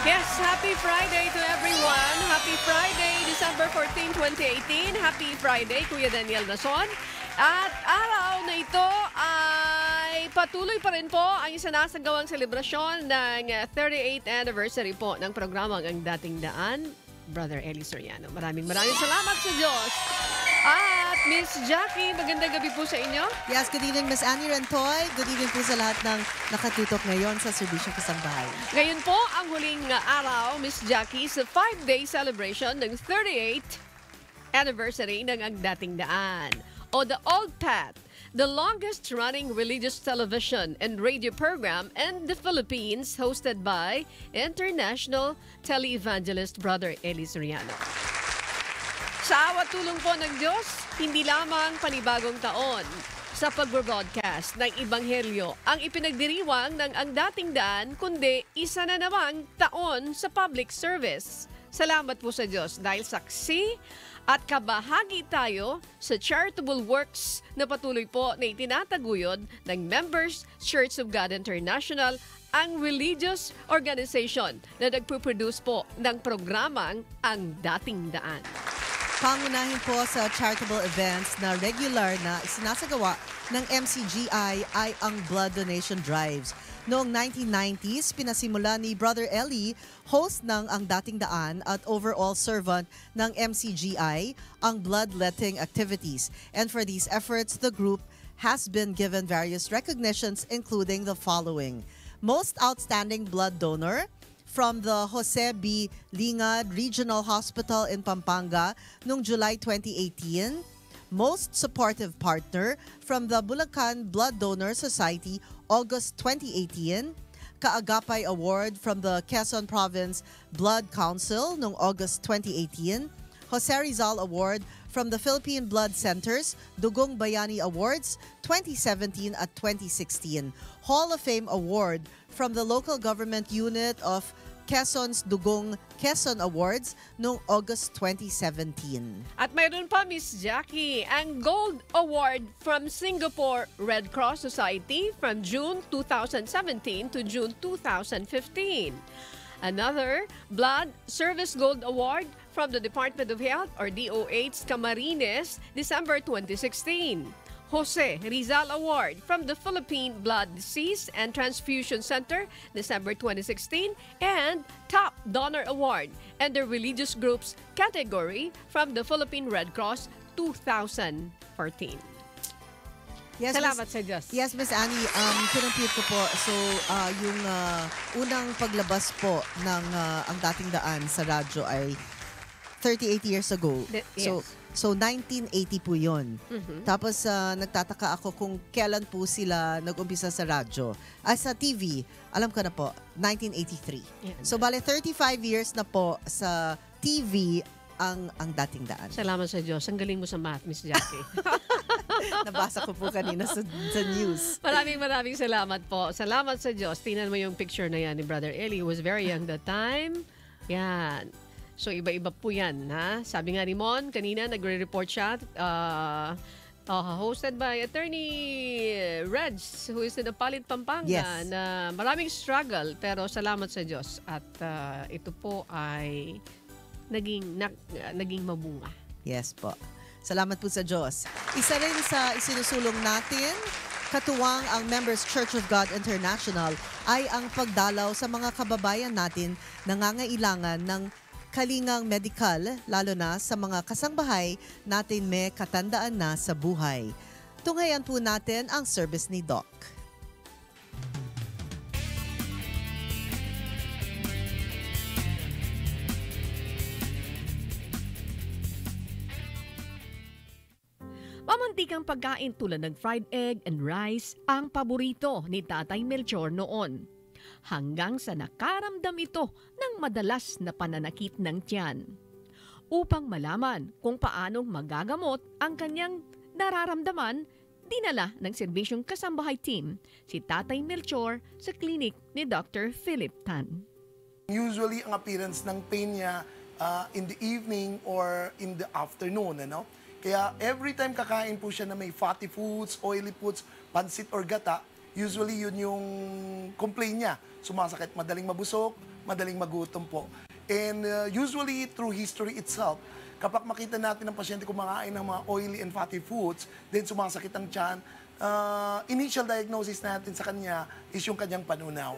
Yes, happy Friday to everyone. Happy Friday, December 14, 2018. Happy Friday, Kuya Daniel Nason. At araw na ito ay patuloy pa rin po ang isinasagawang selebrasyon ng 38th anniversary po ng programang Ang Dating Daan, Brother Eli Soriano. Maraming salamat sa Diyos. At Miss Jackie, magandang gabi po sa inyo. Yes, good evening Miss Annie Rantoy. Good evening po sa lahat ng nakatutok ngayon sa Serbisyong Kasangbahay. Ngayon po ang huling araw, Miss Jackie, sa 5-day celebration ng 38th anniversary ng Ang Dating Daan o The Old Path, the longest-running religious television and radio program in the Philippines, hosted by international televangelist Brother Eli Soriano. Sa awat tulong po ng Diyos, hindi lamang panibagong taon sa pag-broadcast ng Ebanghelyo ang ipinagdiriwang ng Ang Dating Daan, kundi isa na namang taon sa public service. Salamat po sa Diyos dahil saksi at kabahagi tayo sa charitable works na patuloy po na itinataguyod ng Members Church of God International, ang religious organization na nagpo-produce po ng programang Ang Dating Daan. Pangunahin po sa charitable events na regular na isinasagawa ng MCGI ay ang blood donation drives. Noong 1990s, pinasimula ni Brother Eli, host ng Ang Dating Daan at overall servant ng MCGI, ang bloodletting activities. And for these efforts, the group has been given various recognitions including the following: Most Outstanding Blood Donor from the Jose B. Lingad Regional Hospital in Pampanga noong July 2018, Most Supportive Partner from the Bulacan Blood Donor Society August 2018, Kaagapay Award from the Quezon Province Blood Council noong August 2018, Jose Rizal Award from the Philippine Blood Centers Dugong Bayani Awards 2017 at 2016, Hall of Fame Award from the Local Government Unit of Quezon's Dugong Quezon Awards noong August 2017. At mayroon pa, Miss Jackie, ang Gold Award from Singapore Red Cross Society from June 2017 to June 2015. Another Blood Service Gold Award from the Department of Health or DOH Camarines, December 2016. Jose Rizal Award from the Philippine Blood Disease and Transfusion Center, December 2016, and Top Donor Award and the Religious Groups category from the Philippine Red Cross 2014. Yes, Salamat sa Diyos. Yes, Miss Annie, kinompute ko po. So, yung unang paglabas po ng Ang Dating Daan sa radyo ay 38 years ago. Yes. So 1980 po yun. Tapos nagtataka ako kung kailan po sila nag-umpisa sa radyo. Sa TV, alam ko na po, 1983. Yeah. So bale 35 years na po sa TV ang Dating Daan. Salamat sa Diyos. Ang galing mo sa math, Miss Jackie. Nabasa ko po kanina sa news. Maraming salamat po. Salamat sa Diyos. Tingnan mo yung picture na yan ni Brother Eli. He was very young that time. Yan. So, iba-iba po yan, ha? Sabi nga ni Mon, kanina nagre-report siya, hosted by Attorney Reds, who is in the Palit, Pampanga, yes, na maraming struggle, pero salamat sa Diyos. At ito po ay naging mabunga. Yes po. Salamat po sa Diyos. Isa rin sa isinusulong natin, katuwang ang Members Church of God International, ay ang pagdalaw sa mga kababayan natin na nangangailangan ng kalingang medikal, lalo na sa mga kasangbahay natin may katandaan na sa buhay. Tunghayan po natin ang service ni Doc. Mamantikang pagkain tulad ng fried egg and rice ang paborito ni Tatay Melchor noon. Hanggang sa nakaramdam ito ng madalas na pananakit ng tiyan. Upang malaman kung paanong magagamot ang kanyang nararamdaman, dinala ng Serbisyong Kasangbahay team si Tatay Melchor sa klinik ni Dr. Philip Tan. Usually, ang appearance ng pain niya in the evening or in the afternoon, ano? Kaya every time kakain po siya na may fatty foods, oily foods, pansit or gata, usually yun yung complaint niya. Sumasakit, madaling mabusog, madaling magutom po. And usually through history itself, kapag makita natin ng pasyente kumakain ng mga oily and fatty foods, then sumasakit ang tiyan, initial diagnosis natin sa kanya is yung kanyang panunaw.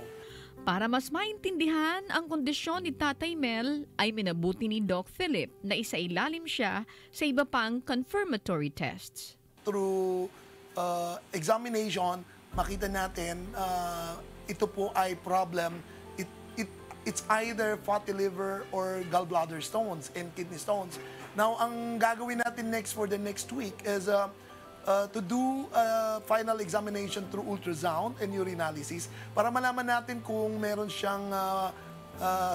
Para mas maintindihan ang kondisyon ni Tatay Mel, ay minabuti ni Doc Philip na isailalim siya sa iba pang confirmatory tests. Through examination, makita natin ito po ay problem. It's either fatty liver or gallbladder stones and kidney stones. Now, ang gagawin natin next for the next week is to do final examination through ultrasound and urinalysis para malaman natin kung meron siyang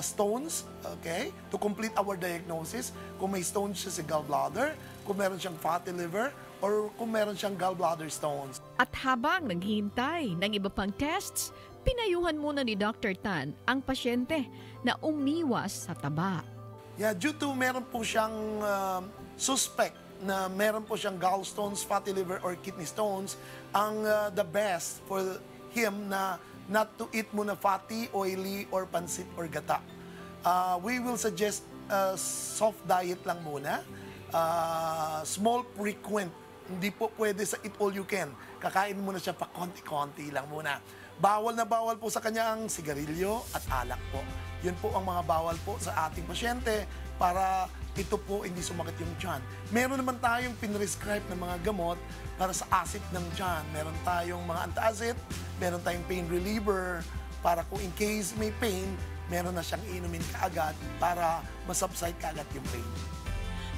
stones, okay, to complete our diagnosis, kung may stones siya sa gallbladder, kung meron siyang fatty liver, or kung meron siyang gallbladder stones. At habang naghihintay ng iba pang tests, pinayuhan muna ni Dr. Tan ang pasyente na umiwas sa taba. Yeah, due to meron po siyang suspect na meron po siyang gallstones, fatty liver, or kidney stones, ang the best for him na not to eat muna fatty, oily, or pansit or gata. We will suggest soft diet lang muna, small frequent. Hindi po pwede sa eat all you can. Kakain muna siya pa konti-konti lang muna. Bawal na bawal po sa kanya ang sigarilyo at alak po. Yun po ang mga bawal po sa ating pasyente para ito po hindi sumakit yung tiyan. Meron naman tayong pinrescribe ng mga gamot para sa acid ng tiyan. Meron tayong mga antacid, meron tayong pain reliever para kung in case may pain, meron na siyang inumin kaagad para masubside kaagad yung pain.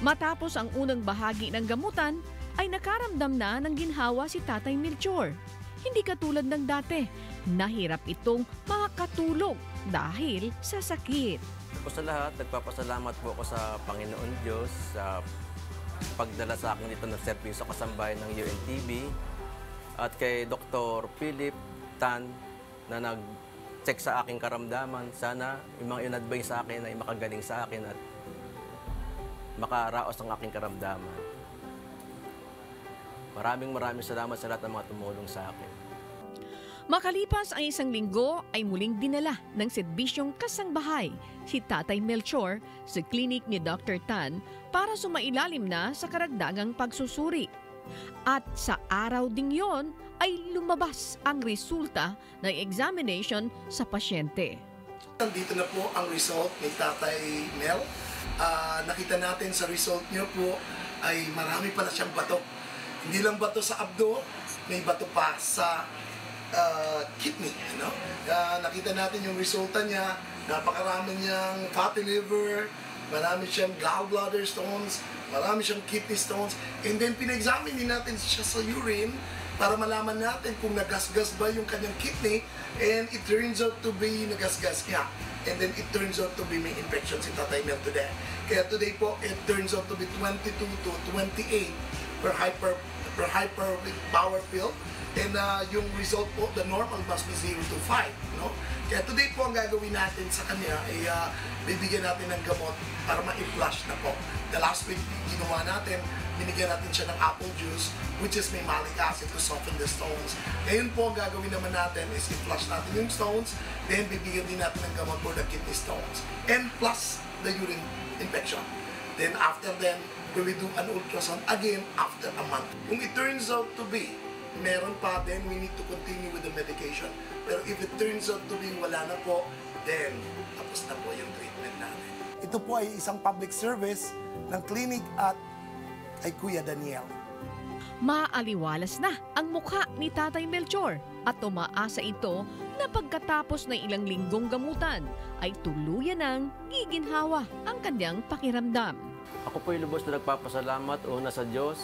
Matapos ang unang bahagi ng gamutan, ay nakaramdam na ng ginhawa si Tatay Melchor. Hindi katulad ng dati, nahirap itong makatulog dahil sa sakit. Po sa lahat, nagpapasalamat po ako sa Panginoon Diyos sa pagdala sa akin dito ng Serbisyong Kasangbahay ng UNTV at kay Dr. Philip Tan na nag-check sa aking karamdaman. Sana yung mga in-advise sa akin ay makagaling sa akin at makaraos ang aking karamdaman. Maraming salamat sa lahat ng mga tumulong sa akin. Makalipas ang isang linggo ay muling dinala ng Serbisyong Kasangbahay si Tatay Melchor sa klinik ni Dr. Tan para sumailalim na sa karagdagang pagsusuri. At sa araw ding yon ay lumabas ang resulta ng examination sa pasyente. Dito na po ang result ni Tatay Mel. Nakita natin sa result niyo po ay marami pala siyang bato. Hindi lang bato sa abdo, may bato pa sa kidney. Ano? Nakita natin yung resulta niya, napakarami niyang fatty liver, marami siyang gallbladder stones, marami siyang kidney stones, and then pinexamine din natin siya sa urine para malaman natin kung nagasgas ba yung kanyang kidney, and it turns out to be nagasgas niya. And then it turns out to be may infection si Tatay Mel today. Kaya today po, it turns out to be 22 to 28 per hyper power pill. And yung result po, the normal must be 0 to 5. No? Kaya today po, ang gagawin natin sa kanya ay bibigyan natin ng gamot para ma-flush na po. The last week, ginawa natin, binigyan natin siya ng apple juice, which is may malic acid to soften the stones. Ngayon po, ang gagawin naman natin is i-flush natin yung stones, then bibigyan din natin ng gamot for the kidney stones. And plus, the urine infection. Then after then, we will do an ultrasound again after a month. Kung it turns out to be meron pa, then we need to continue with the medication. Pero if it turns out to be wala na po, then tapos na po yung treatment natin. Ito po ay isang public service ng clinic at kay Kuya Daniel. Maaliwalas na ang mukha ni Tatay Melchor at umaasa ito na pagkatapos ng ilang linggong gamutan ay tuluyan ng giginhawa ang kanyang pakiramdam. Ako po'y lubos na nagpapasalamat una sa Diyos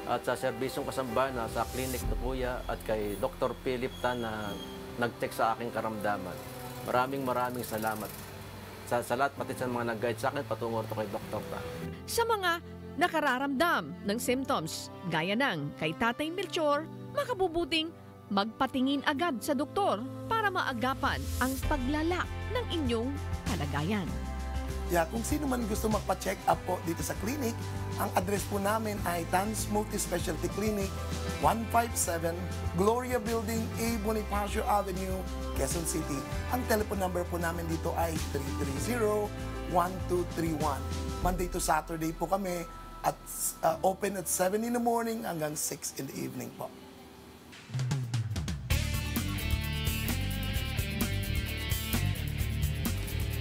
at sa Serbisyong Kasangbahay na sa klinik na Kuya at kay Dr. Philip Tan na nag-check sa aking karamdaman. Maraming salamat sa lahat, pati sa mga nag-guide sa akin patungo kay Dr. Tan. Sa mga nakararamdam ng symptoms gaya ng kay Tatay Melchor, makabubuting magpatingin agad sa doktor para maagapan ang paglala ng inyong kalagayan. Yeah, kung sino man gusto magpa-check up po dito sa clinic, ang address po namin ay Tan's Multi-Specialty Clinic, 157 Gloria Building, A. Bonifacio Avenue, Quezon City. Ang telephone number po namin dito ay 330-1231. Monday to Saturday po kami at open at 7 in the morning hanggang 6 in the evening po.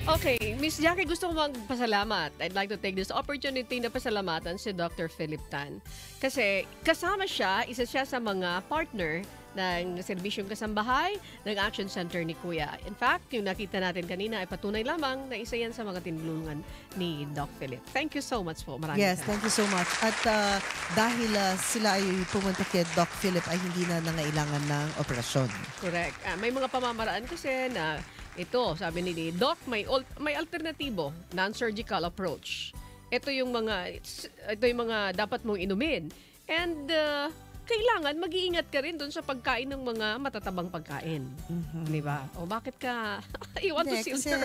Okay, Miss Jackie, gusto ko magpasalamat. I'd like to take this opportunity na pasalamatan si Dr. Philip Tan. Kasi kasama siya, isa siya sa mga partner ng Serbisyong Kasangbahay ng Action Center ni Kuya. In fact, yung nakita natin kanina ay patunay lamang na isa yan sa mga tinulungan ni Doc Philip. Thank you so much po. Maraming Yes, thank you so much. At dahil sila ay pumunta kay Doc Philip ay hindi na nangailangan ng operasyon. Correct. May mga pamamaraan kasi na ito, sabi ni Doc, may alternatibo, non-surgical approach. Ito yung mga dapat mong inumin. And kailangan mag-iingat ka rin doon sa pagkain ng mga matatabang pagkain. Di ba? O bakit ka you want to filter?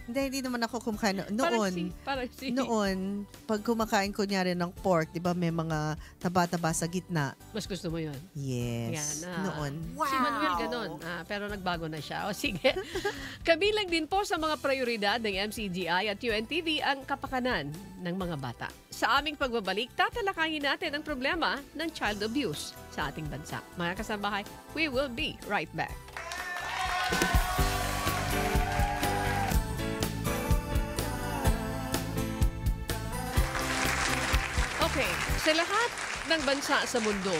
Hindi naman ako kumakain. Noon, pag kumakain ko niya rin ng pork, di ba may mga taba-taba sa gitna. Mas gusto mo yun? Yes. Yan, noon. Wow! Si Manuel ganon. Pero nagbago na siya. O sige. Kabilang din po sa mga prioridad ng MCGI at UNTV ang kapakanan ng mga bata. Sa aming pagbabalik, tatalakayin natin ang problema ng child abuse sa ating bansa. Mga kasambahay, we will be right back. Okay, sa lahat ng bansa sa mundo,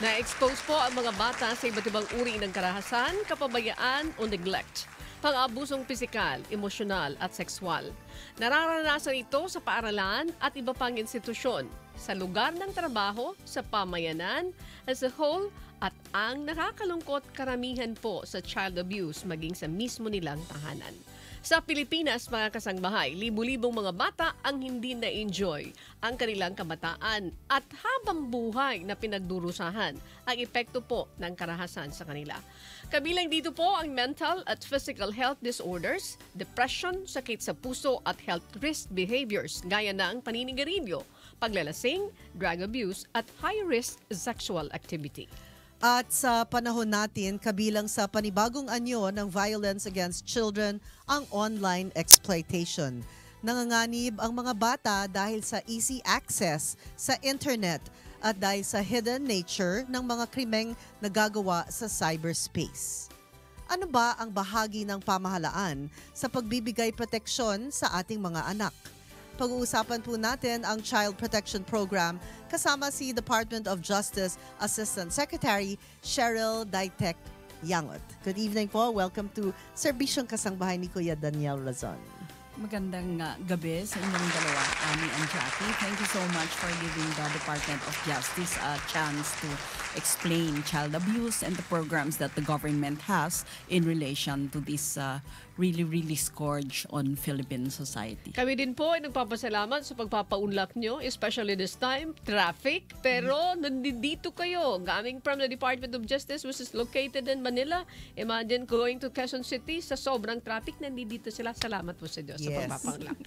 na-expose po ang mga bata sa iba't ibang uri ng karahasan, kapabayaan o neglect, pang-abusong pisikal, emosyonal at sexual. Nararanasan ito sa paaralan at iba pang institusyon, sa lugar ng trabaho, sa pamayanan as a whole, at ang nakakalungkot karamihan po sa child abuse maging sa mismo nilang tahanan. Sa Pilipinas, mga kasangbahay, libu-libong mga bata ang hindi na-enjoy ang kanilang kabataan at habang buhay na pinagdurusahan ang epekto po ng karahasan sa kanila. Kabilang dito po ang mental at physical health disorders, depression, sakit sa puso at health risk behaviors gaya ng paninigarilyo, paglalasing, drug abuse at high-risk sexual activity. At sa panahon natin, kabilang sa panibagong anyo ng violence against children ang online exploitation. Nanganganib ang mga bata dahil sa easy access sa internet at dahil sa hidden nature ng mga krimeng nagagawa sa cyberspace. Ano ba ang bahagi ng pamahalaan sa pagbibigay proteksyon sa ating mga anak? Pag-uusapan po natin ang Child Protection Program kasama si Department of Justice Assistant Secretary Cheryl Daitek Yangot. Good evening po. Welcome to Serbisyong Kasangbahay ni Kuya Daniel Razon. Magandang gabi sa inyong dalawa, Ami and Jackie. Thank you so much for giving the Department of Justice a chance to explain child abuse and the programs that the government has in relation to this really scourge on Philippine society. Kami din po ay nagpapasalamat sa pagpapaunlak nyo, especially this time, traffic. Pero nandito kayo, coming from the Department of Justice which is located in Manila. Imagine going to Quezon City sa sobrang traffic, nandito sila. Salamat po sa Diyos sa pagpapaunlak.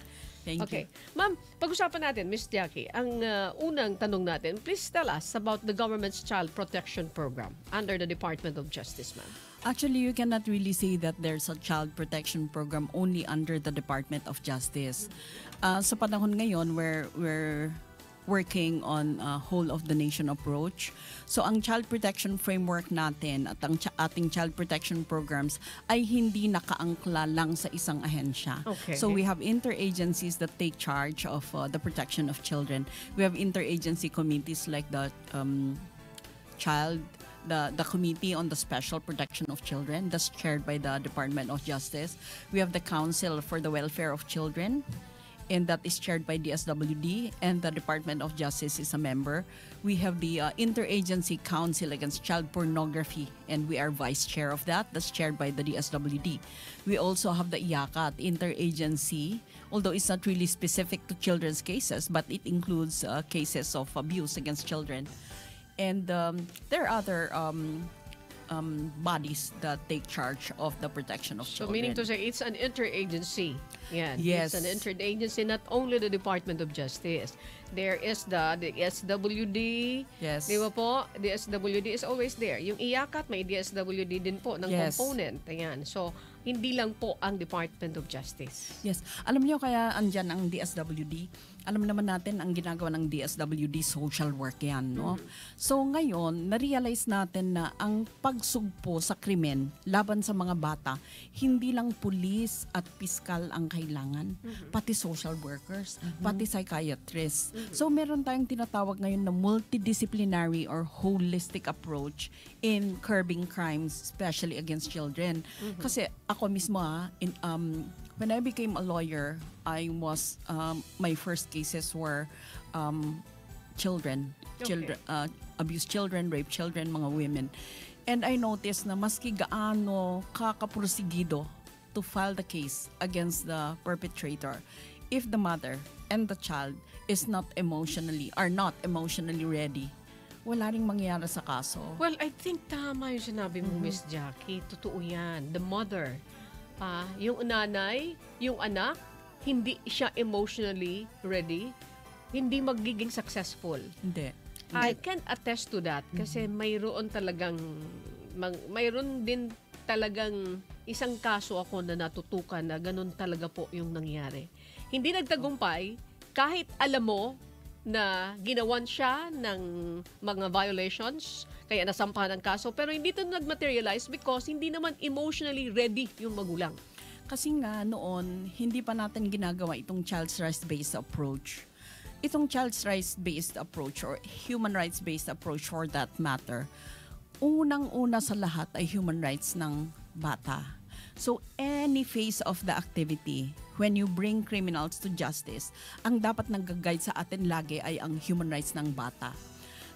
Thank Okay. you. Ma'am, pag-usapan natin, Miss Jackie, ang unang tanong natin, please tell us about the government's Child Protection Program under the Department of Justice, ma'am. Actually, you cannot really say that there's a child protection program only under the Department of Justice. Sa panahon ngayon, we're working on a whole of the nation approach. So ang child protection framework natin at ang ating child protection programs ay hindi nakaangkla lang sa isang ahensya. Okay. So we have interagencies that take charge of the protection of children. We have interagency committees like the Committee on the Special Protection of Children, that's chaired by the Department of Justice. We have the Council for the Welfare of Children, and that is chaired by DSWD, and the Department of Justice is a member. We have the Interagency Council Against Child Pornography, and we are vice chair of that. That's chaired by the DSWD. We also have the IACAT Interagency, although it's not really specific to children's cases, but it includes cases of abuse against children. And there are other bodies that take charge of the protection of So children. meaning to say, it's an interagency. Yan. Yes. It's an interagency, not only the Department of Justice. There is the SWD. Yes. Di ba po? The SWD is always there. Yung IACAT, may DSWD din po ng Yes. component. Ayan. So, hindi lang po ang Department of Justice. Yes. Alam niyo kaya andyan ang DSWD? Alam naman natin ang ginagawa ng DSWD, social work yan, no? So ngayon, na-realize natin na ang pagsugpo sa krimen laban sa mga bata, hindi lang pulis at piskal ang kailangan, pati social workers, pati psychiatrists. So meron tayong tinatawag ngayon na multidisciplinary or holistic approach in curbing crimes, especially against children. Kasi ako mismo when I became a lawyer, I was my first cases were children, abused children, rape children, mga women. And I noticed na maski gaano kakaprosigido to file the case against the perpetrator, if the mother and the child are not emotionally ready, wala ring mangyayari sa kaso. Well, I think tama yung sinabi mo, Miss Jackie. Totoo yan. The mother, yung nanay, yung anak, hindi siya emotionally ready, hindi magiging successful. Hindi. I can attest to that kasi mayroon din talagang isang kaso ako na natutukan na ganun talaga po yung nangyari. Hindi nagtagumpay kahit alam mo na ginawan siya ng mga violations, kaya nasampahan ng kaso, pero hindi ito nag-materialize because hindi naman emotionally ready yung magulang. Kasi nga noon, hindi pa natin ginagawa itong child's rights-based approach. Itong child's rights-based approach or human rights-based approach for that matter, unang-una sa lahat ay human rights ng bata. So any phase of the activity, when you bring criminals to justice, ang dapat nag-guide sa atin lagi ay ang human rights ng bata.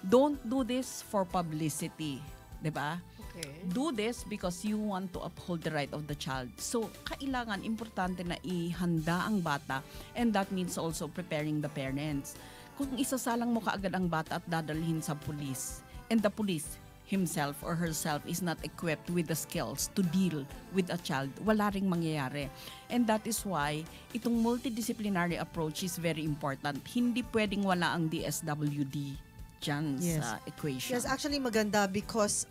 Don't do this for publicity, 'di ba? Okay. Do this because you want to uphold the right of the child. So, kailangan, importante na ihanda ang bata, and that means also preparing the parents. Kung isasalang mo kaagad ang bata at dadalhin sa police, and the police himself or herself is not equipped with the skills to deal with a child, wala ring mangyayari. And that is why itong multidisciplinary approach is very important. Hindi pwedeng wala ang DSWD dyan sa equation. Yes, actually maganda because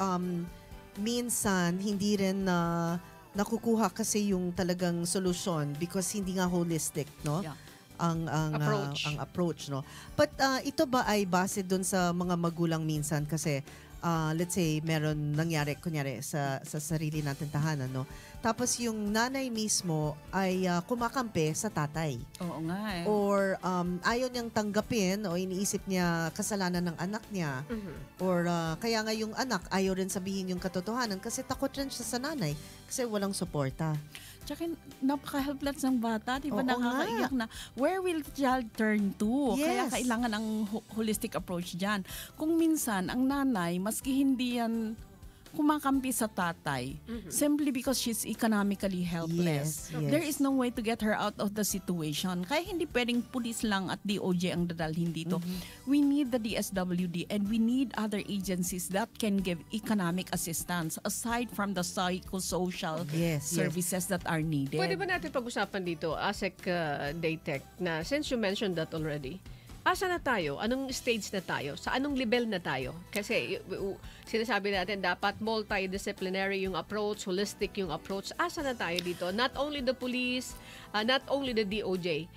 minsan hindi rin nakukuha kasi yung talagang solusyon because hindi nga holistic, no? Yeah. Ang approach, no? But ito ba ay base dun sa mga magulang minsan kasi let's say meron nangyari kunyari sa sarili natin tahanan, no? Tapos yung nanay mismo ay kumakampi sa tatay. Oo nga eh. Or ayaw niyang tanggapin o iniisip niya kasalanan ng anak niya. Or kaya nga yung anak ayaw rin sabihin yung katotohanan kasi takot rin siya sa nanay kasi walang suporta. Tsaka napaka-helpless ng bata, di ba? Oo Nakakaiyak na. Where will the child turn to? Yes. Kaya kailangan ang holistic approach dyan. Kung minsan, ang nanay, maski hindi yan kumakampi sa tatay simply because she's economically helpless. Yes. There is no way to get her out of the situation. Kaya hindi pwedeng pulis lang at DOJ ang dadalhin dito. We need the DSWD and we need other agencies that can give economic assistance aside from the psychosocial services that are needed. Pwede ba natin pag-usapan dito, ASEC Daytech, na since you mentioned that already, asa na tayo? Anong stage na tayo? Sa anong level na tayo? Kasi sinasabi natin dapat multidisciplinary yung approach, holistic yung approach. Asa na tayo dito? Not only the police, not only the DOJ.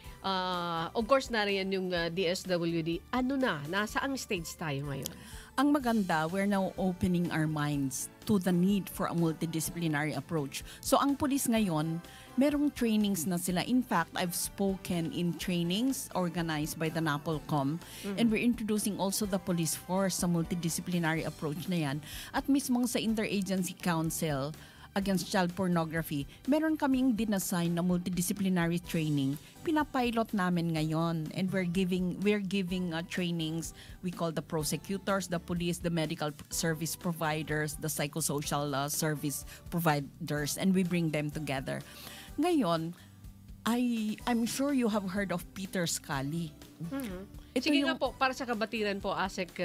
Of course, nariyan yung DSWD. Ano na? Nasa ang stage tayo ngayon? Ang maganda, we're now opening our minds to the need for a multidisciplinary approach. So ang pulis ngayon, merong trainings na sila. In fact, I've spoken in trainings organized by the NAPOLCOM and we're introducing also the police force sa multidisciplinary approach na yan. At mismong sa Interagency Council Against Child Pornography, meron kaming dinassign na multidisciplinary training. Pinapilot namin ngayon and we're giving trainings. We call the prosecutors, the police, the medical service providers, the psychosocial service providers, and we bring them together. Ngayon, I'm sure you have heard of Peter Scully. Ito Sige nga yung- po, para sa kabatiran po, ASEC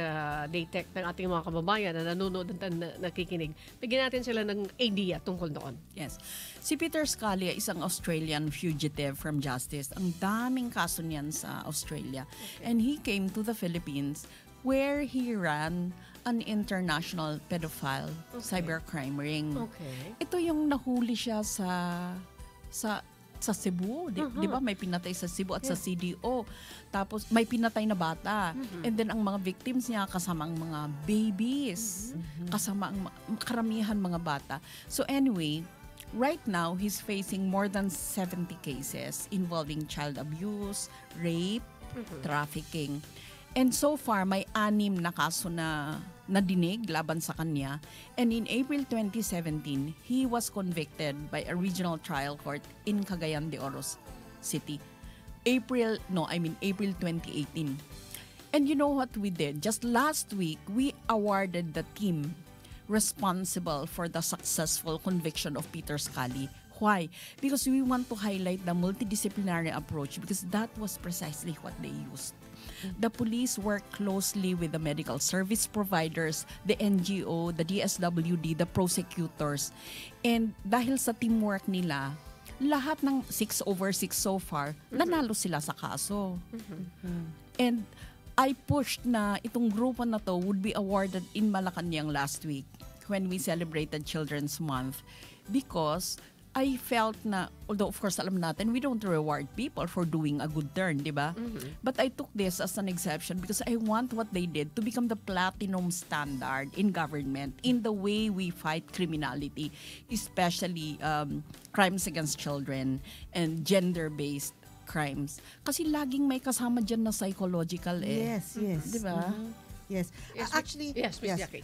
Daytech ng ating mga kababayan na nanonood at nakikinig, bigyan natin sila ng idea tungkol doon. Yes. Si Peter Scully ay isang Australian fugitive from justice. Ang daming kaso niyan sa Australia. And he came to the Philippines where he ran an international pedophile cybercrime ring. Okay. Ito yung nahuli siya sa Cebu, di ba? May pinatay sa Cebu at sa CDO. Tapos may pinatay na bata. And then ang mga victims niya kasama ang mga babies. Kasama ang karamihan mga bata. So anyway, right now he's facing more than 70 cases involving child abuse, rape, trafficking. And so far, may 6 na kaso na nadinig laban sa kanya. And in April 2017, he was convicted by a regional trial court in Cagayan de Oro City. April 2018. And you know what we did? Just last week, we awarded the team responsible for the successful conviction of Peter Scully. Why? Because we want to highlight the multidisciplinary approach because that was precisely what they used. The police worked closely with the medical service providers, the NGO, the DSWD, the prosecutors. And dahil sa teamwork nila, lahat ng 6/6 so far, nanalo sila sa kaso. And I pushed na itong grupo na to would be awarded in Malacanang last week when we celebrated Children's Month because I felt na, although of course alam natin, we don't reward people for doing a good turn, di ba? But I took this as an exception because I want what they did to become the platinum standard in government in the way we fight criminality, especially crimes against children and gender-based crimes. Kasi laging may kasama dyan na psychological Yes. Di ba? Yes. Yes, Actually, yes, Miss Jackie.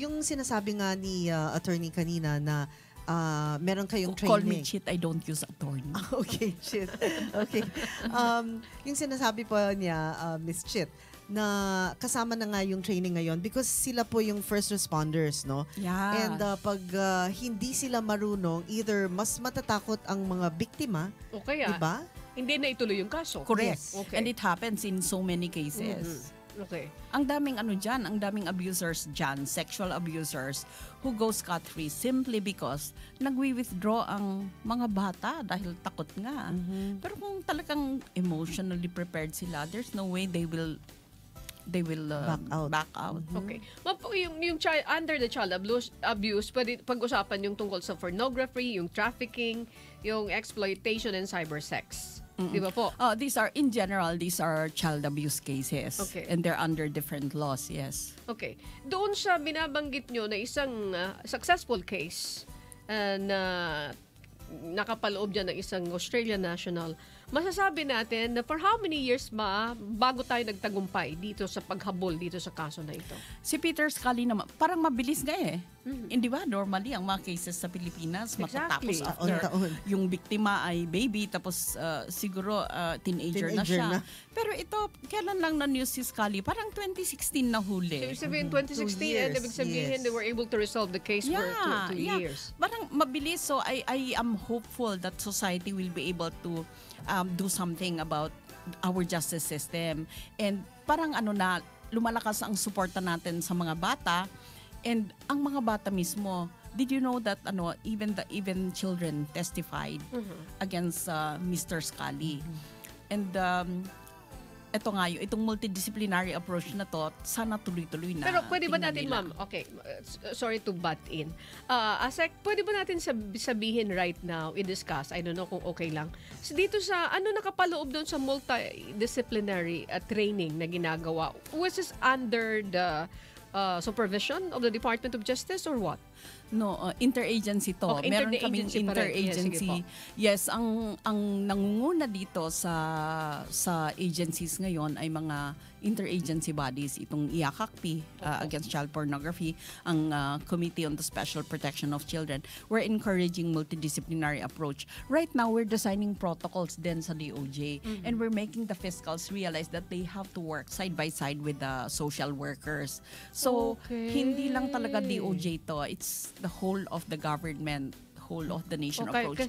Yung sinasabi nga ni attorney kanina na meron kayong training. Call me cheat, I don't use attorney. Okay, Chit. Okay. Yung sinasabi po niya, Miss Chit, na kasama na nga yung training ngayon because sila po yung first responders, no? Yeah. And pag hindi sila marunong, either mas matatakot ang mga biktima, O kaya, diba? hindi na ituloy yung kaso. Correct. Yes. Okay. And it happens in so many cases. Okay. Ang daming ang daming abusers dyan, sexual abusers, who go scot-free simply because nagwi-withdraw ang mga bata dahil takot nga. Pero kung talagang emotionally prepared sila, there's no way they will back out. Okay. Yung child, under the child abuse, pwede pag-usapan yung tungkol sa pornography, yung trafficking, yung exploitation and cybersex. Di ba po? These are child abuse cases. Okay. And they're under different laws, yes. Okay. Doon sa binabanggit nyo na isang successful case na nakapaloob dyan ng isang Australian national, masasabi natin na for how many years ba bago tayo nagtagumpay dito sa paghabol dito sa kaso na ito? Si Peter Scully naman, parang mabilis nga eh. Hindi ba? Normally, ang mga cases sa Pilipinas, matatapos Exactly. after Taon-taon. yung biktima ay baby, tapos siguro teenager na siya. na. Pero ito, kailan lang na-news si Scully? Parang 2016 na huli. Ibig sabihin, 2016, 2 years, ibig sabihin, yes. they were able to resolve the case for 2 years. Parang mabilis. So I am hopeful that society will be able to do something about our justice system. And parang lumalakas ang suporta natin sa mga bata. And ang mga bata mismo, did you know that even children testified against Mr. Scully? And ito nga itong multidisciplinary approach na to, sana tuloy-tuloy na. Pero pwede ba tingnan natin, nila. ma'am, okay, sorry to butt in. Asek, pwede ba natin sabihin right now, i-discuss, I don't know kung okay lang, dito sa, nakapaloob doon sa multidisciplinary training na ginagawa, was this under the supervision of the Department of Justice or what? No, interagency to. Okay, Meron interagency kaming pa rin. interagency. Yes, sige Yes, ang nangunguna dito sa agencies ngayon ay mga interagency bodies, itong IACACP against child pornography, ang Committee on the Special Protection of Children. We're encouraging multidisciplinary approach. Right now, we're designing protocols din sa DOJ, and we're making the fiscals realize that they have to work side by side with the social workers. So, Okay. hindi lang talaga DOJ to. It's the whole of the government, whole of the nation Okay, approach.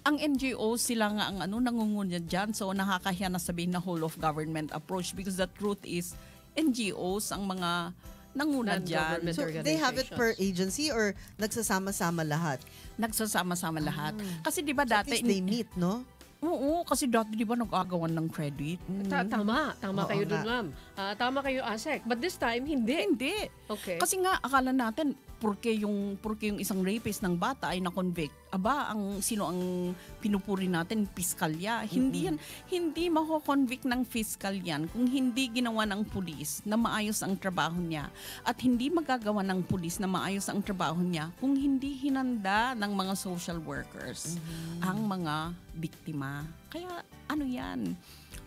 ang NGO sila nga ang nangungunya dyan. So nakakahiya na sabihin na whole of government approach because the truth is NGOs ang mga nanguna dyan. Non-government So they have it per organizations. agency or nagsasama-sama lahat? Nagsasama-sama lahat. Kasi di ba At dati... least they meet, no? Oo, kasi dati di ba nag-agawan ng credit? Tama Oo kayo dun, nga. ma'am. Tama kayo, Asek. But this time, hindi. Hindi. Okay. Kasi nga akala natin purke yung isang rapist ng bata ay na-convict. Aba, sino ang pinupuri natin piskalya. Hindi mako-convict ng fiscal yan kung hindi ginawa ng pulis na maayos ang trabaho niya at hindi magagawa ng pulis na maayos ang trabaho niya kung hindi hinanda ng mga social workers ang mga biktima. Kaya ano yan?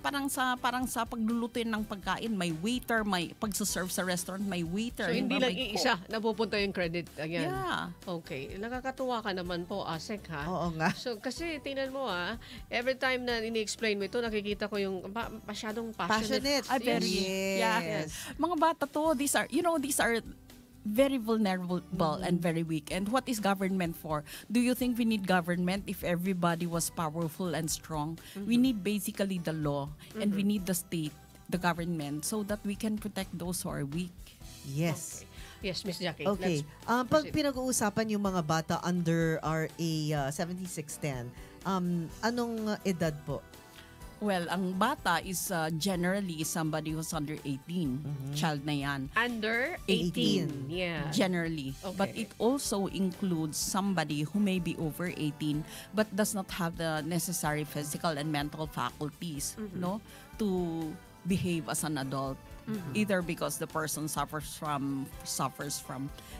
Parang sa paglulutuin ng pagkain, may waiter, may pagsaserve sa restaurant, may waiter. So, hindi ba, lang may iisa napupunta yung credit. Ayan. Yeah. Okay. Nakakatuwa ka naman po, Asek, ha? Oo nga. So, kasi tingnan mo, every time na ini-explain mo ito, nakikita ko yung masyadong passionate. Passionate. Ay, very. Yes. Yeah. Mga bata to, these are very vulnerable and very weak. And what is government for? Do you think we need government if everybody was powerful and strong? We need basically the law and we need the state, the government, so that we can protect those who are weak. Yes. Okay. Yes, Miss Jackie. Okay. Let's Pag proceed. pinag-uusapan yung mga bata under RA 7610, anong edad po? Well, ang bata is generally somebody who's under 18. Child na yan. Under 18. 18. Yeah. Generally. Okay. But it also includes somebody who may be over 18 but does not have the necessary physical and mental faculties no, to behave as an adult. Either because the person suffers from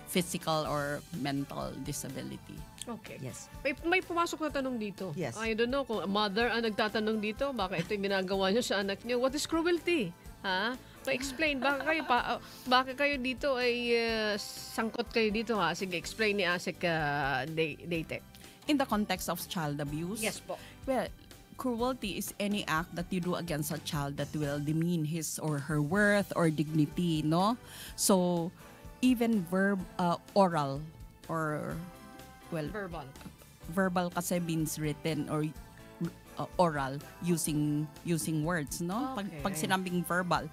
physical or mental disability. Okay. Yes. May pumasok na tanong dito. Yes. I don't know kung mother ang nagtatanong dito, baka ito yung ginagawa niyo sa anak niyo. What is cruelty? Ha? Pa-explain. Baka kayo dito ay sangkot kayo dito, ha? Sige, explain ni Asek Daytec. In the context of child abuse, Yes po. well, cruelty is any act that you do against a child that will demean his or her worth or dignity, no? So, even oral or, well, verbal kasi means written or oral using words, no? Okay. Pag sinabing verbal,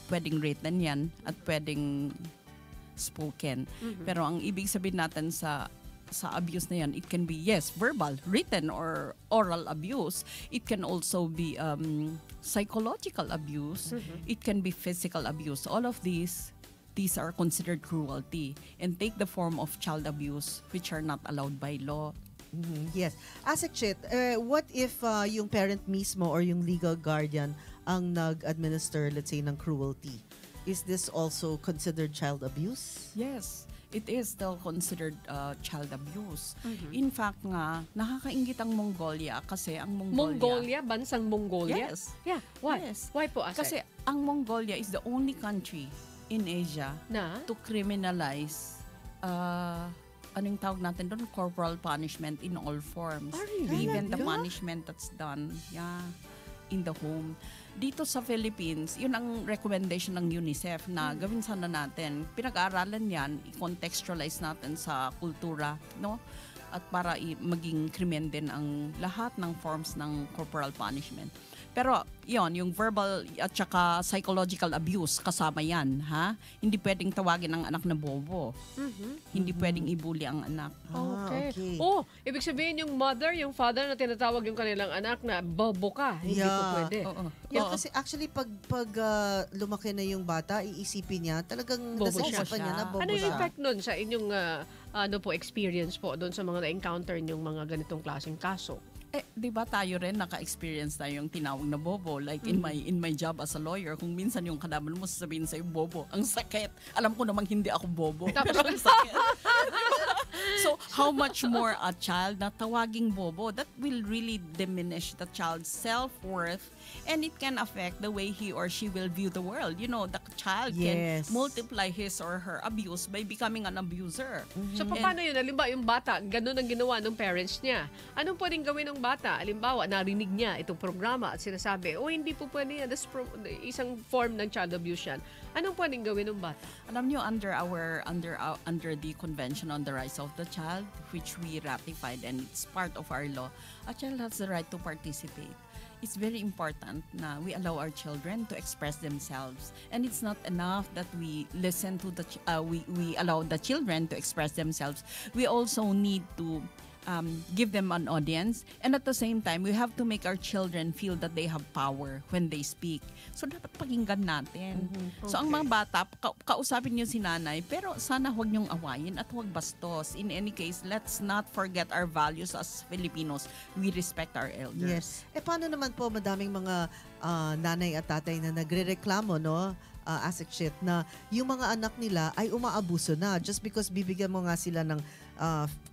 pwedeng written yan at pwedeng spoken. Pero ang ibig sabihin natin sa abuse na yan, it can be, yes, verbal, written, or oral abuse. It can also be psychological abuse. It can be physical abuse. All of these are considered cruelty and take the form of child abuse, which are not allowed by law. Yes. Asek Chit, what if yung parent mismo or yung legal guardian ang nag-administer, let's say, ng cruelty? Is this also considered child abuse? Yes, it is still considered child abuse. In fact nga, nakakaingit ang Mongolia kasi ang Mongolia? Bansang Mongolia? Yes. Yeah. Why? Yes. Why po, Asek? Kasi ang Mongolia is the only country in Asia na? to criminalize anong tawag natin doon? Corporal punishment in all forms. Ah, really? Even the Talaga? punishment that's done in the home. Dito sa Philippines, yun ang recommendation ng UNICEF na gawin sana natin. Pinag-aaralan yan, i-contextualize natin sa kultura, no? At para maging krimen din ang lahat ng forms ng corporal punishment. Pero yung verbal at saka psychological abuse, kasama yan, ha? Hindi pwedeng tawagin ang anak na bobo. Hindi pwedeng ibuli ang anak. Okay. Okay. Oh, ibig sabihin yung mother, yung father na tinatawag yung kanilang anak na bobo ka. Hindi po Yeah. pwede. Oo. Yeah, Oo. kasi actually pag lumaki na yung bata, iisipin niya, talagang Bobo nasa siya. isipan niya na bobo Ano yung siya. effect nun sa inyong experience po doon sa mga na-encounter ninyong mga ganitong klaseng kaso? Di ba tayo rin naka-experience tayo yung tinawag na bobo? Like in my job as a lawyer, kung minsan yung kalaban mo sasabihin sa'yo, bobo, ang sakit. Alam ko namang hindi ako bobo. Pero ang sakit. So, how much more a child na tawaging bobo? That will really diminish the child's self-worth and it can affect the way he or she will view the world. You know, the child Yes. can multiply his or her abuse by becoming an abuser. So, paano yun? Halimbawa, yung bata, ganun ang ginawa ng parents niya. Anong pwedeng gawin ng bata? Halimbawa, narinig niya itong programa at sinasabi, hindi po pwede yan. Isang form ng child abuse yan. Anong pwedeng gawin ng bata? Alam nyo, under the Convention on the Rights of the child, which we ratified and it's part of our law, a child has the right to participate. It's very important na we allow our children to express themselves, and it's not enough that we listen to we allow the children to express themselves. We also need to give them an audience, and at the same time we have to make our children feel that they have power when they speak. So dapat pakinggan natin. So ang mga bata, kausapin niyo si nanay, pero sana huwag niyong awayin at huwag bastos. In any case, let's not forget our values as Filipinos. We respect our elders. Yes. Paano naman po madaming mga nanay at tatay na nagrereklamo, no? Asset shit na yung mga anak nila ay umaabuso na just because bibigyan mo nga sila ng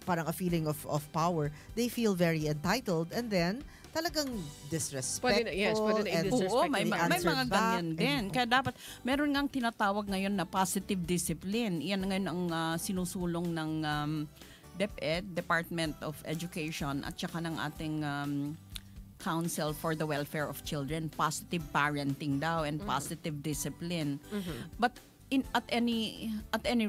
parang a feeling of power. They feel very entitled, and then talagang disrespectful. Pwede na and i-disrespect. Oo, may mga ganyan din. Kaya dapat, meron ngang tinatawag ngayon na positive discipline. Iyan ngayon ang sinusulong ng DepEd, Department of Education, at saka ng ating Council for the Welfare of Children, positive parenting daw and positive discipline. But at any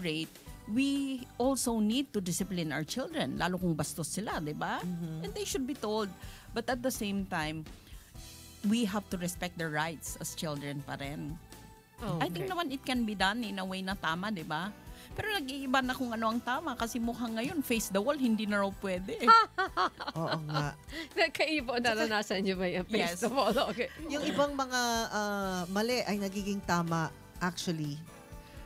rate, we also need to discipline our children, lalo kung bastos sila, di ba? And they should be told. But at the same time, we have to respect their rights as children pa rin. I think naman it can be done in a way na tama, di ba? Pero nag-iiba na kung ano ang tama kasi mukhang ngayon, face the wall, hindi na raw pwede. Oo nga. Nagkaiba, naranasan niyo ba yung face Yes. the wall? Okay. Yung ibang mga mali ay nagiging tama actually.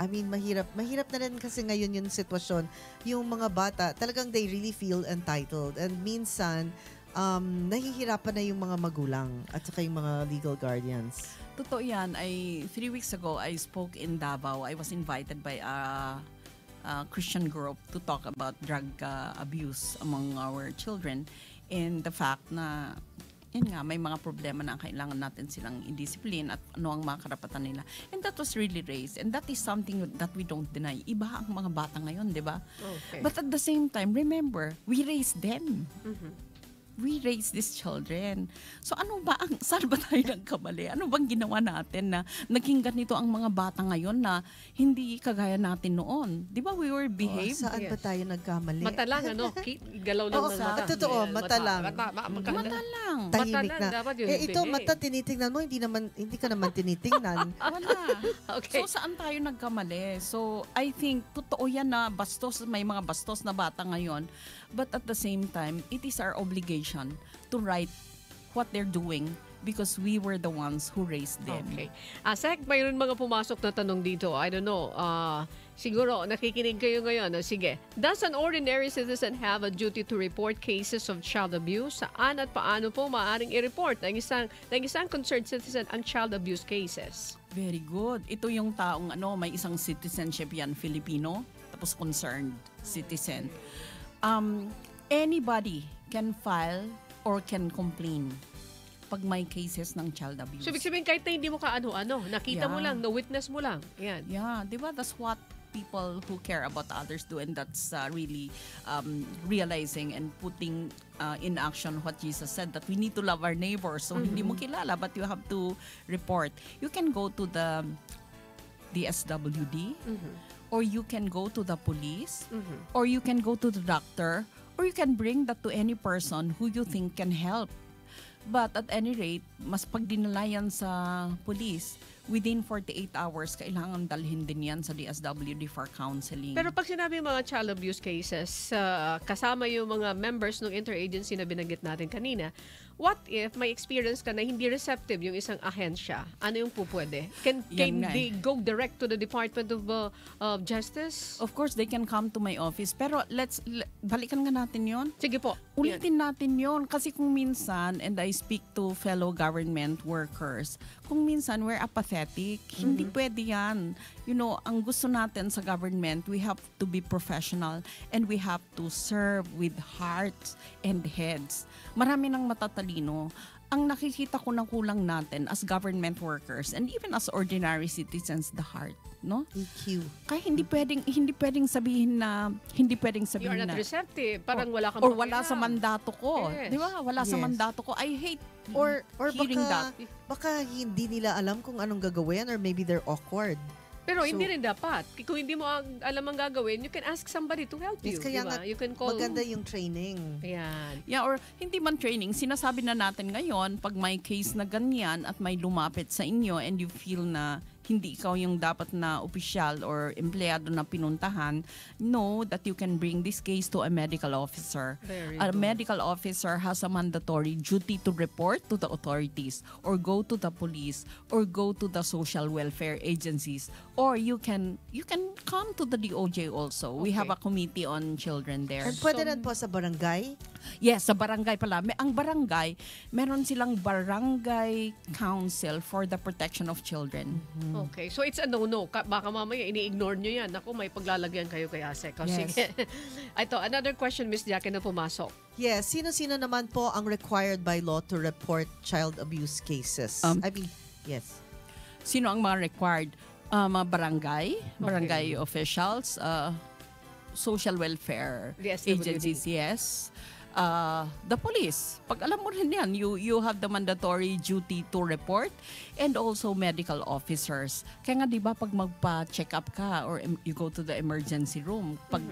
I mean, mahirap na rin kasi ngayon yung sitwasyon. Yung mga bata, talagang they really feel entitled. And minsan, nahihirapan na yung mga magulang at saka yung mga legal guardians. Totoo yan. 3 weeks ago, I spoke in Davao. I was invited by a Christian group to talk about drug abuse among our children, and the fact na yun nga, may mga problema na kailangan natin silang i-discipline at ano ang mga karapatan nila. And that was really raised. And that is something that we don't deny. Iba ang mga bata ngayon, di ba? Okay. But at the same time, remember, we raised them. We raise these children. So saan ba tayo nagkamali? Ano bang ginawa natin na naging ganito ang mga bata ngayon na hindi kagaya natin noon? Di ba we were behaved? Saan ba tayo nagkamali? Mata lang, ano? Galaw lang ng mata. Totoo, mata lang. Mata lang. Tahimik Mata lang, na. dapat yun Ito, ibigay. mata tinitingnan mo, hindi ka naman tinitingnan. Wala. Okay. So saan tayo nagkamali? So I think totoo yan na may mga bastos na bata ngayon. But at the same time, it is our obligation to write what they're doing because we were the ones who raised them. Okay. Sek, mayroon mga pumasok na tanong dito. I don't know. Siguro, nakikinig kayo ngayon. Sige. Does an ordinary citizen have a duty to report cases of child abuse? Saan at paano po maaaring i-report ng isang concerned citizen ang child abuse cases? Very good. Ito yung taong may isang citizenship yan, Filipino, tapos concerned citizen. Anybody can file or can complain pag may cases ng child abuse. So, ibig sabihin, kahit na hindi mo ka-ano-ano, nakita mo Yeah. lang, na-witness mo lang. Yan. Yeah, di ba? That's what people who care about others do, and that's really realizing and putting in action what Jesus said, that we need to love our neighbors. So, hindi mo kilala, but you have to report. You can go to the DSWD, or you can go to the police, or you can go to the doctor, or you can bring that to any person who you think can help. But at any rate, mas pag dinala yan sa police, within 48 hours, kailangan dalhin din yan sa DSWD for counseling. Pero pag sinabi yung mga child abuse cases, kasama yung mga members ng interagency na binanggit natin kanina, what if may experience ka na hindi receptive yung isang ahensya? Ano yung pupwede? Can they go direct to the Department of Justice? Of course, they can come to my office. Pero balikan nga natin yon. Sige po. Ulitin natin yon. Kasi kung minsan, and I speak to fellow government workers, kung minsan we're apathetic, hindi pwede yan. You know, ang gusto natin sa government, we have to be professional and we have to serve with hearts and heads. Marami ng matatalino. Ang nakikita ko na kulang natin as government workers and even as ordinary citizens, the heart, no? EQ. Kaya hindi pwedeng sabihin You are not na receptive. Parang wala kang or wala pakialam. sa mandato ko. Yes. Di ba? Wala sa Yes. mandato ko. I hate Or hearing that. baka hindi nila alam kung anong gagawin, or maybe they're awkward. Pero hindi rin dapat. Kung hindi mo alam ang gagawin, you can ask somebody to help you. Yes, kaya diba? nga, You can call. maganda yung training. Ayan. Yeah, or hindi man training, sinasabi na natin ngayon, pag may case na ganyan at may lumapit sa inyo and you feel na hindi ikaw yung dapat na opisyal or empleyado na pinuntahan, know that you can bring this case to a medical officer. Very A good. medical officer has a mandatory duty to report to the authorities or go to the police or go to the social welfare agencies, or you can come to the DOJ also. We have a Okay. committee on children there. And pwede rin po sa barangay. Yes, sa barangay pala. Ang barangay, meron silang barangay council for the protection of children. Okay, so it's a no-no. Baka mamaya ini-ignore nyo yan. Ako, may paglalagyan kayo kay Asek. O, Yes. sige. Ito, another question, Miss Jackie, na pumasok. Yes, sino-sino naman po ang required by law to report child abuse cases? Yes. Sino ang mga required? Mga barangay officials, social welfare The SWD. agencies, yes. The police. Pag alam mo rin yan, you have the mandatory duty to report, and also medical officers. Kaya nga 'di ba pag magpa-check up ka or you go to the emergency room, pag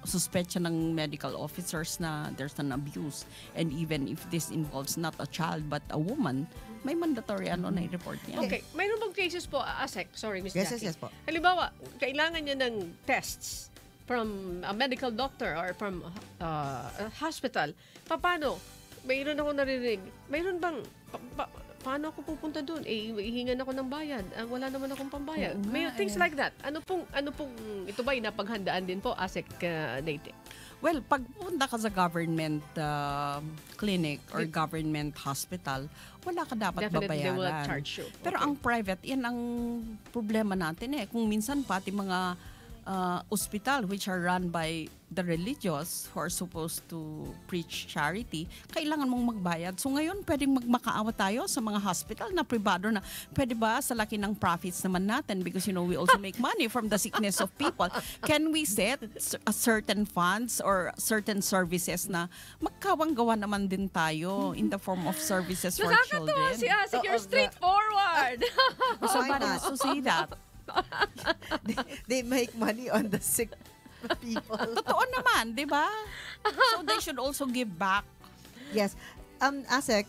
suspect siya ng medical officers na there's an abuse, and even if this involves not a child but a woman, may mandatory na i-report niya. Okay, mayroon bang cases po, Asek? Sorry, Miss Yes, Jackie. yes po. Halimbawa, kailangan niya ng tests from a medical doctor or from a hospital. Paano? Mayroon ako narinig. Mayroon bang, paano ako pupunta doon? Ihingan ako ng bayad. Wala naman akong pambayad. Oo nga, May things like that. Ano pong, ito ba napaghandaan din po, Asek dating? Well, pag punta ka sa government clinic or government hospital, wala ka dapat Definitely they will babayaran. charge you. Pero Okay. ang private, yan ang problema natin eh. Kung minsan pati mga hospital which are run by the religious who are supposed to preach charity, kailangan mong magbayad. So ngayon, pwedeng magmakaawa tayo sa mga hospital na privado na pwede ba sa laki ng profits naman natin, because we also make money from the sickness of people. Can we set a certain funds or certain services na magkawang-gawa naman din tayo in the form of services for Nakakatuwa children? si Asek. You're Oo, straightforward. Somebody Why has to say that. They make money on the sick people. Totoo naman, di ba? So they should also give back. Yes. Asek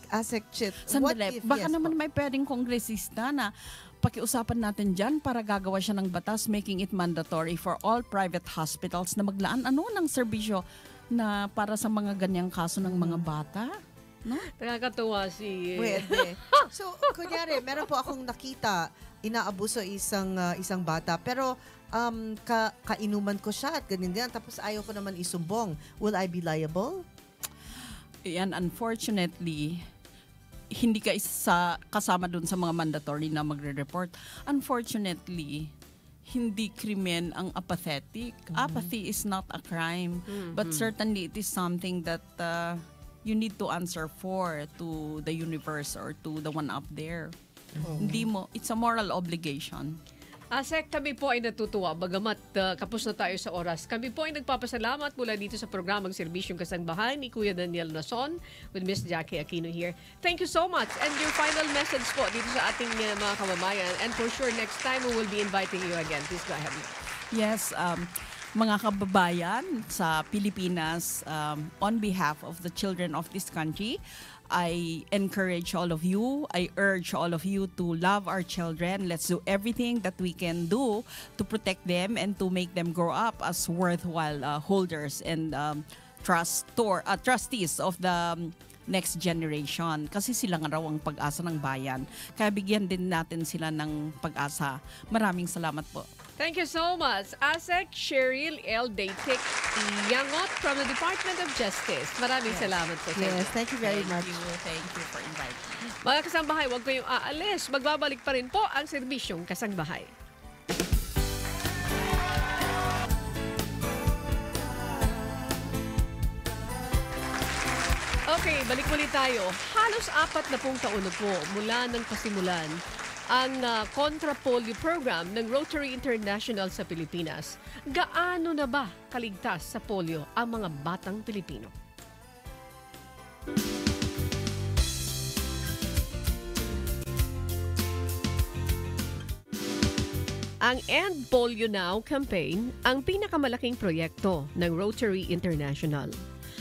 Chit, what Sandali, if, baka yes naman po. may pwedeng kongresista na pakiusapan natin dyan para gagawa siya ng batas making it mandatory for all private hospitals na maglaan ng serbisyo na para sa mga ganyang kaso ng mga bata. No? Nakakatuwa si... Pwede. So, kunyari, meron po akong nakita, inaabuso isang bata, pero kainuman ko siya at ganyan din, tapos ayaw ko naman isumbong. Will I be liable? Yan, unfortunately, hindi ka kasama dun sa mga mandatory na magre-report. Unfortunately, hindi krimen ang apathetic. Apathy is not a crime, but certainly it is something that you need to answer for to the universe or to the one up there. Hindi mo, it's a moral obligation. Asek, kami po ay natutuwa. Bagamat kapos na tayo sa oras, kami po ay nagpapasalamat mula dito sa programang Serbisyong Kasangbahay ni Kuya Daniel Nason with Miss Jackie Aquino here. Thank you so much. And your final message po dito sa ating mga kababayan. And for sure, next time we will be inviting you again. Please go ahead. Yes, mga kababayan sa Pilipinas, on behalf of the children of this country, I encourage all of you, I urge all of you to love our children. Let's do everything that we can do to protect them and to make them grow up as worthwhile holders and trustees of the next generation. Kasi sila nga raw ang pag-asa ng bayan. Kaya bigyan din natin sila ng pag-asa. Maraming salamat po. Thank you so much. Asek Cheryl L. Daytik Yangot from the Department of Justice. Maraming salamat po sa inyo. Yes, thank you very much. Thank you for inviting me. Mga kasambahay, huwag kayong aalis. Magbabalik pa rin po ang Serbisyong Kasangbahay. Okay, balik muli tayo. Halos 40 taon na po mula nang pasimulan ang Contra Polio Program ng Rotary International sa Pilipinas. Gaano na ba kaligtas sa polio ang mga batang Pilipino? Ang End Polio Now campaign ang pinakamalaking proyekto ng Rotary International.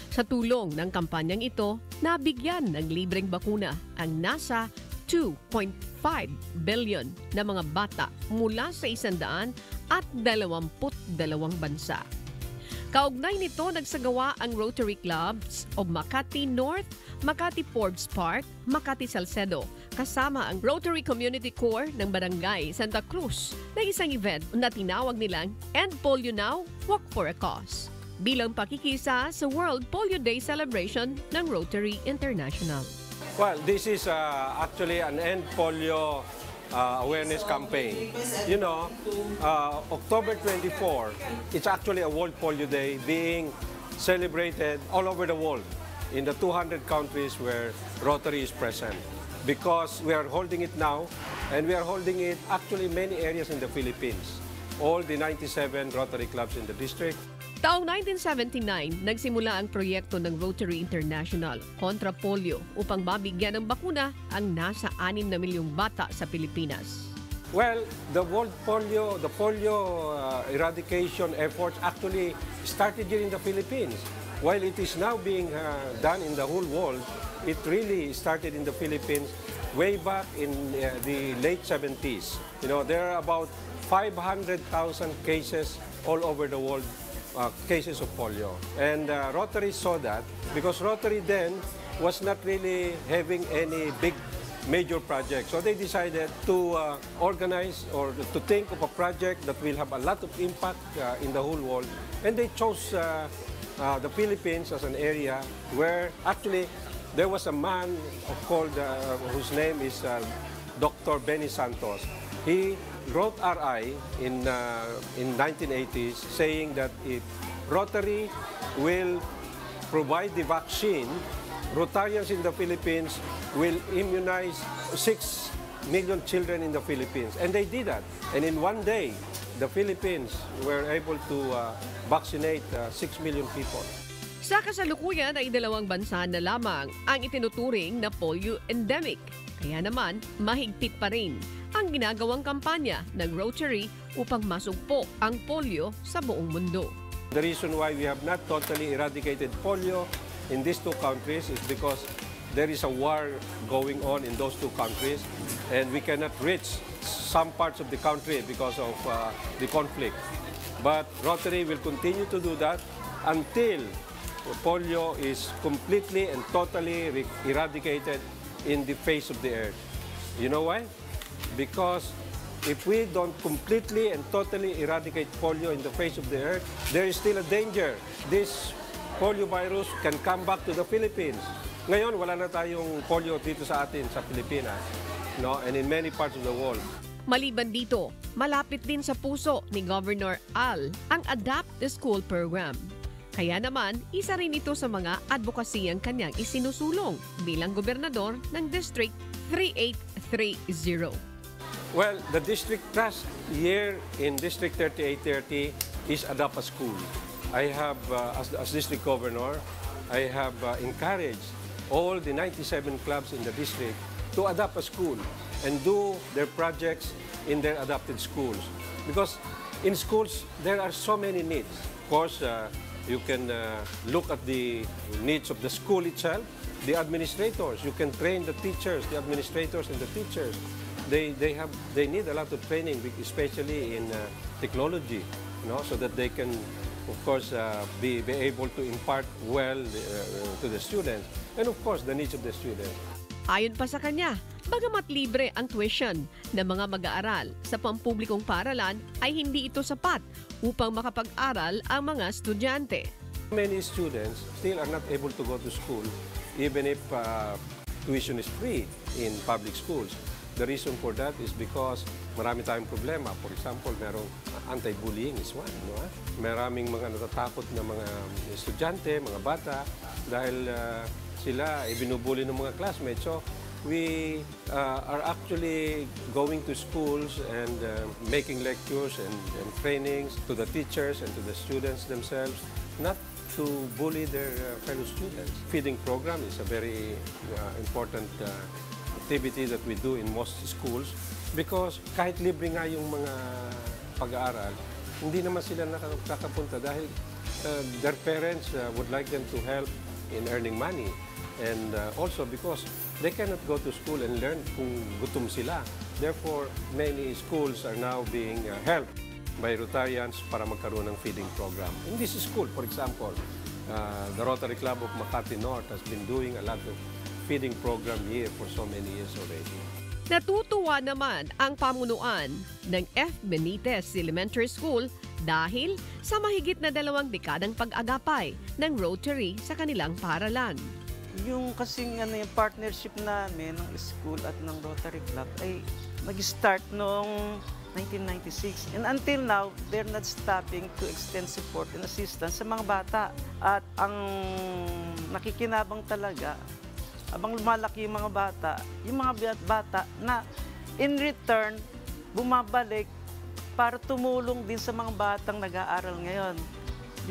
Sa tulong ng kampanyang ito, nabigyan ng libreng bakuna ang nasa 2.5 billion na mga bata mula sa 122 bansa. Kaugnay nito, nagsagawa ang Rotary Clubs of Makati North, Makati Forbes Park, Makati Salcedo, kasama ang Rotary Community Corps ng Barangay Santa Cruz na isang event na tinawag nilang End Polio Now, Walk for a Cause, bilang pakikisa sa World Polio Day celebration ng Rotary International. Well, this is actually an End Polio awareness campaign. You know, October 24, it's actually a World Polio Day being celebrated all over the world in the 200 countries where Rotary is present. Because we are holding it now, and we are holding it actually in many areas in the Philippines. All the 97 Rotary clubs in the district. Taong 1979, nagsimula ang proyekto ng Rotary International kontra polio upang mabigyan ng bakuna ang nasa 6 na milyong bata sa Pilipinas. Well, the polio eradication efforts actually started here in the Philippines. While it is now being done in the whole world, it really started in the Philippines way back in the late 70s. You know, there are about 500,000 cases all over the world. Cases of polio. And Rotary saw that because Rotary then was not really having any big major project. So they decided to organize or to think of a project that will have a lot of impact in the whole world. And they chose the Philippines as an area where actually there was a man called, whose name is Dr. Benny Santos. He wrote RI in 1980s saying that if Rotary will provide the vaccine, Rotarians in the Philippines will immunize 6 million children in the Philippines. And they did that. And in one day, the Philippines were able to vaccinate 6 million people. Sa kasalukuyan ay 2 bansa na lamang ang itinuturing na polio endemic. Kaya naman, mahigpit pa rin ang ginagawang kampanya ng Rotary upang masugpo ang polio sa buong mundo. The reason why we have not totally eradicated polio in these 2 countries is because there is a war going on in those 2 countries and we cannot reach some parts of the country because of the conflict. But Rotary will continue to do that until polio is completely and totally eradicated in the face of the earth. You know why? Because if we don't completely and totally eradicate polio in the face of the earth, there is still a danger. This polio virus can come back to the Philippines. Ngayon, wala na tayong polio dito sa atin, sa Pilipinas, no? And in many parts of the world. Maliban dito, malapit din sa puso ni Governor Al ang Adapt the School program. Kaya naman, isa rin ito sa mga advokasiyang kanyang isinusulong bilang gobernador ng District 3830. Well, the district trust here in District 3830 is Adapt a School. I have, as district governor, I have encouraged all the 97 clubs in the district to adopt a school and do their projects in their adopted schools. Because in schools, there are so many needs. Of course, you can look at the needs of the school itself, the administrators. You can train the teachers, the administrators and the teachers. They need a lot of training, especially in technology, you know, so that they can, of course, be able to impart well to the students, and of course, the needs of the students. Ayon pa sa kanya, bagamat libre ang tuition ng mga mag-aaral sa pampublikong paaralan ay hindi ito sapat upang makapag-aral ang mga estudyante. Many students still are not able to go to school even if tuition is free in public schools. The reason for that is because marami tayong problema. For example, merong anti-bullying is one. No? Maraming mga natatakot na mga estudyante, mga bata, dahil sila binubully ng mga classmates. So, we are actually going to schools and making lectures and trainings to the teachers and to the students themselves, not to bully their fellow students. Feeding program is a very important activity that we do in most schools because kahit libre nga yung mga pag-aaral, hindi naman sila nakakapunta dahil their parents would like them to help in earning money. And also because they cannot go to school and learn kung gutom sila. Therefore, many schools are now being helped by Rotarians para magkaroon ng feeding program. In this school, for example, the Rotary Club of Makati North has been doing a lot of feeding program here for so many years already. Natutuwa naman ang pamunuan ng F. Benitez Elementary School dahil sa mahigit na 2 dekadang pag-agapay ng Rotary sa kanilang paaralan. Yung kasing yung partnership namin ng school at ng Rotary Club ay nag-start noong 1996. And until now, they're not stopping to extend support and assistance sa mga bata. At ang nakikinabang talaga, habang lumalaki yung mga bata na in return, bumabalik para tumulong din sa mga batang nag-aaral ngayon.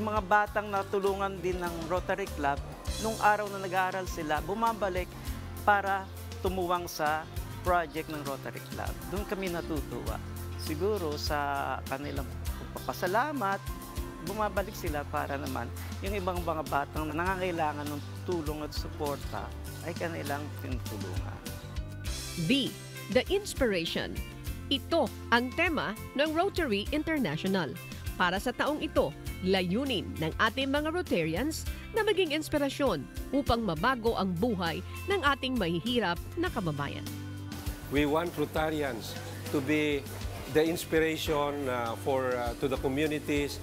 Yung mga batang natulungan din ng Rotary Club, nung araw na nag-aaral sila, bumabalik para tumuwang sa project ng Rotary Club. Doon kami natutuwa. Siguro sa kanilang papasalamat, bumabalik sila para naman yung ibang mga batang nangangailangan ng tulong at suporta ay kanilang tinutulungan. B. The Inspiration. Ito ang tema ng Rotary International. Para sa taong ito, layunin ng ating mga Rotarians na maging inspirasyon upang mabago ang buhay ng ating mahihirap na kababayan. We want Rotarians to be the inspiration to the communities,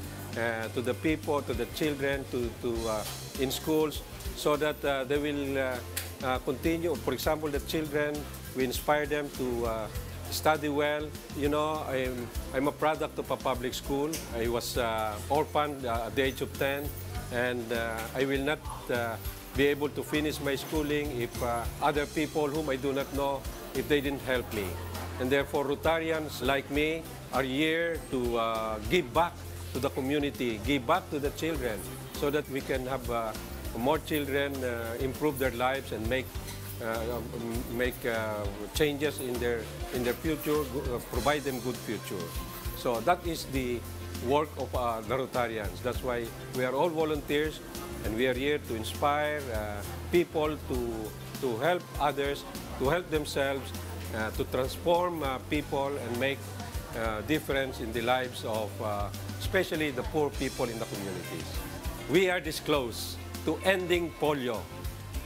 to the people, to the children, in schools, so that they will continue. For example, the children, we inspire them to study well. You know, I'm a product of a public school. I was orphaned at the age of 10, and I will not be able to finish my schooling if other people whom I do not know, if they didn't help me. And therefore, Rotarians like me are here to give back to the community, give back to the children, so that we can have more children improve their lives and make changes in their future, provide them good future. So that is the work of the Rotarians. That's why we are all volunteers, and we are here to inspire people to help others, to help themselves, to transform people and make difference in the lives of especially the poor people in the communities. We are this close to ending polio,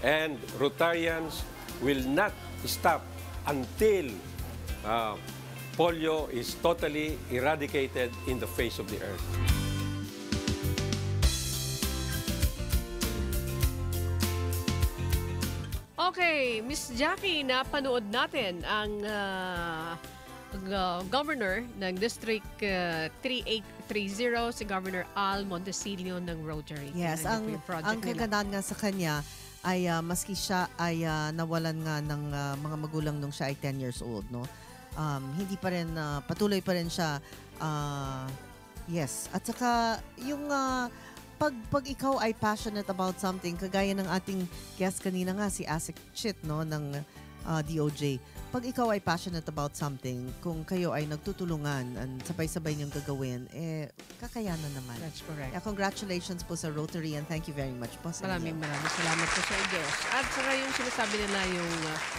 and Rotarians will not stop until polio is totally eradicated in the face of the earth. Okay, Miss Jackie, napanood natin ang governor ng District 3830, si Governor Al Montecillo ng Rotary. Yes, ang kagandahan nga sa kanya ay maski siya ay nawalan nga ng mga magulang nung siya ay 10 years old, no? Hindi pa rin, patuloy pa rin siya. Yes, at saka yung pag ikaw ay passionate about something, kagaya ng ating guest kanina nga, si Asik Chit, no, ng DOJ. Pag ikaw ay passionate about something, kung kayo ay nagtutulungan at sabay-sabay niyong gagawin, kakayanan naman. That's correct. Congratulations po sa Rotary, and thank you very much po sa Maraming salamat po sa Diyos. At saka yung sinasabi nila yung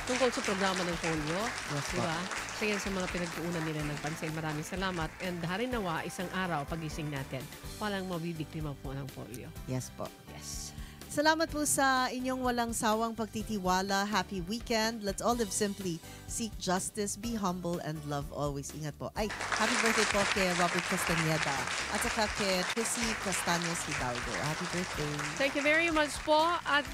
tungkol sa programa ng polio, Yes, di ba? Sa yan sa mga pinagtuunan nila ng pansin. Maraming salamat. And harinawa, isang araw, pagising natin, walang mabibiktima po ng polio. Yes po. Yes. Salamat po sa inyong walang sawang pagtitiwala. Happy weekend. Let's all live simply. Seek justice, be humble, and love always. Ingat po. Ay, happy birthday po kay Robert Castaneda at saka kay Chrissy Castaños Hidalgo. Happy birthday. Thank you very much po. At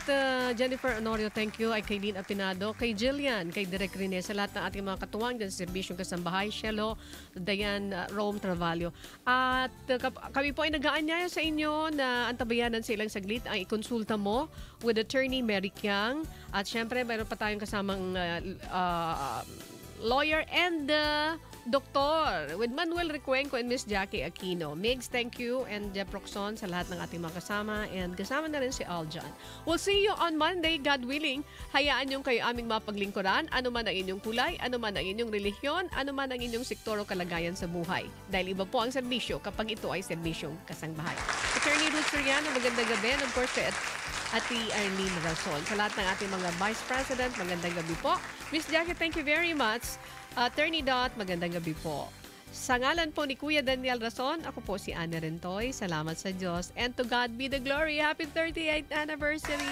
Jennifer Honorio, thank you. Ay kay Dean Apinado, kay Jillian, kay Direk Rene, sa lahat ng ating mga katuwang dyan sa Serbisyong Kasangbahay, Shelo, Dayan, Rome Travalio. At kami po ay nag-aanyaya sa inyo na antabayanan sa ilang saglit ang ikonsulta mo with Attorney Mary Kiang. At syempre, mayroon pa tayong kasamang lawyer and doktor with Manuel Recuenco and Miss Jackie Aquino. Migs, thank you, and Proxon sa lahat ng ating mga kasama, and kasama na rin si Aljan. We'll see you on Monday, God willing. Hayaan yung kayo aming mapaglingkuran, ano man ang inyong kulay, ano man ang inyong relihiyon, ano man ang inyong sektor o kalagayan sa buhay. Dahil iba po ang serbisyo kapag ito ay serbisyong kasangbahay. Attorney Ruth Soriano, magandang gabi. And of course, Ati Arlene Rason. Sa lahat ng ating mga Vice President, magandang gabi po. Miss Jackie, thank you very much. Attorney Dot, magandang gabi po. Sa ngalan po ni Kuya Daniel Rason, ako po si Ana Rentoy. Salamat sa Diyos. And to God be the glory. Happy 38th anniversary!